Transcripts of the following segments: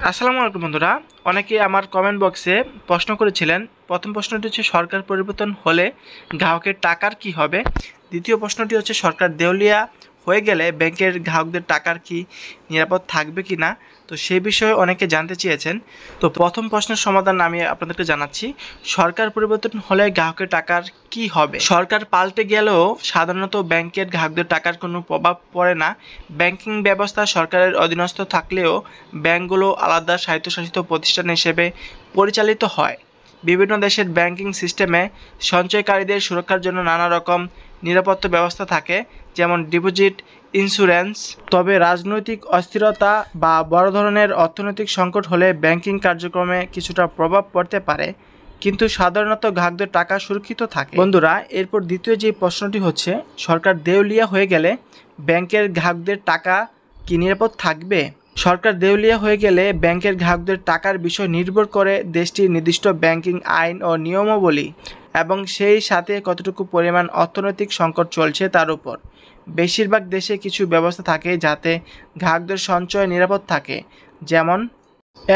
আসসালামু আলাইকুম বন্ধুরা। অনেকে আমার কমেন্ট বক্সে প্রশ্ন করেছিলেন। প্রথম প্রশ্নটি হচ্ছে সরকার পরিবর্তন হলে গ্রাহকের টাকার কি হবে। দ্বিতীয় প্রশ্নটি হচ্ছে সরকার দেউলিয়া হয়ে গেলে ব্যাংকের গ্রাহকদের টাকার কি নিরাপদ থাকবে কি না। তো সেই বিষয়ে অনেকে জানতে চেয়েছেন। তো প্রথম প্রশ্নের সমাধান আমি আপনাদেরকে জানাচ্ছি। সরকার পরিবর্তন হলে গ্রাহকের টাকার কি হবে। সরকার পাল্টে গেলেও সাধারণত ব্যাংকের গ্রাহকদের টাকার কোনো প্রভাব পড়ে না। ব্যাংকিং ব্যবস্থা সরকারের অধীনস্থ থাকলেও ব্যাংকগুলো আলাদা স্বায়ত্তশাসিত প্রতিষ্ঠান হিসেবে পরিচালিত হয়। বিভিন্ন দেশের ব্যাংকিং সিস্টেমে সঞ্চয়কারীদের সুরক্ষার জন্য নানা রকম নিরাপত্তা ব্যবস্থা থাকে, যেমন ডিপোজিট ইন্স্যুরেন্স। তবে রাজনৈতিক অস্থিরতা বা বড় ধরনের অর্থনৈতিক সংকট হলে ব্যাংকিং কার্যক্রমে কিছুটা প্রভাব পড়তে পারে, কিন্তু সাধারণত গ্রাহকদের টাকা সুরক্ষিত থাকে। বন্ধুরা, এরপর দ্বিতীয় যে প্রশ্নটি হচ্ছে সরকার দেউলিয়া হয়ে গেলে ব্যাংকের গ্রাহকদের টাকা কি নিরাপদ থাকবে। সরকার দেউলিয়া হয়ে গেলে ব্যাংকের গ্রাহকদের টাকার বিষয় নির্ভর করে দেশটির নির্দিষ্ট ব্যাংকিং আইন ও নিয়মাবলী এবং সেই সাথে কতটুকু পরিমাণ অর্থনৈতিক সংকট চলছে তার উপর। বেশিরভাগ দেশে কিছু ব্যবস্থা থাকে যাতে গ্রাহকদের সঞ্চয় নিরাপদ থাকে, যেমন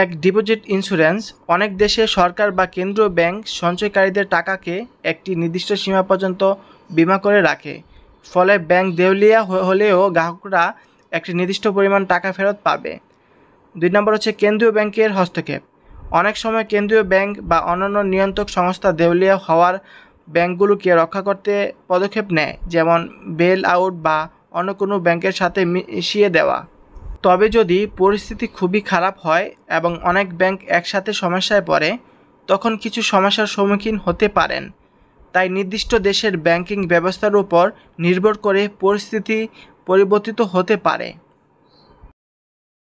এক ডিপোজিট ইন্স্যুরেন্স। অনেক দেশে সরকার বা কেন্দ্রীয় ব্যাংক সঞ্চয়কারীদের টাকাকে একটি নির্দিষ্ট সীমা পর্যন্ত বীমা করে রাখে, ফলে ব্যাংক দেউলিয়া হলেও গ্রাহকরা একটি নির্দিষ্ট পরিমাণ টাকা ফেরত পাবে। 2 নম্বর হচ্ছে কেন্দ্রীয় ব্যাংকের হস্তক্ষেপ। অনেক সময় কেন্দ্রীয় ব্যাংক বা অন্যান্য নিয়ন্ত্রক সংস্থা দেউলিয়া হওয়ার ব্যাংকগুলোকে রক্ষা করতে পদক্ষেপ নেয়, যেমন বেল আউট বা অন্য কোনো ব্যাংকের সাথে মিশিয়ে দেওয়া। তবে যদি পরিস্থিতি খুবই খারাপ হয় এবং অনেক ব্যাংক একসাথে সমস্যায় পড়ে, তখন কিছু সমস্যার সম্মুখীন হতে পারেন। তাই নির্দিষ্ট দেশের ব্যাংকিং ব্যবস্থার উপর নির্ভর করে পরিস্থিতি পরিবর্তিত হতে পারে।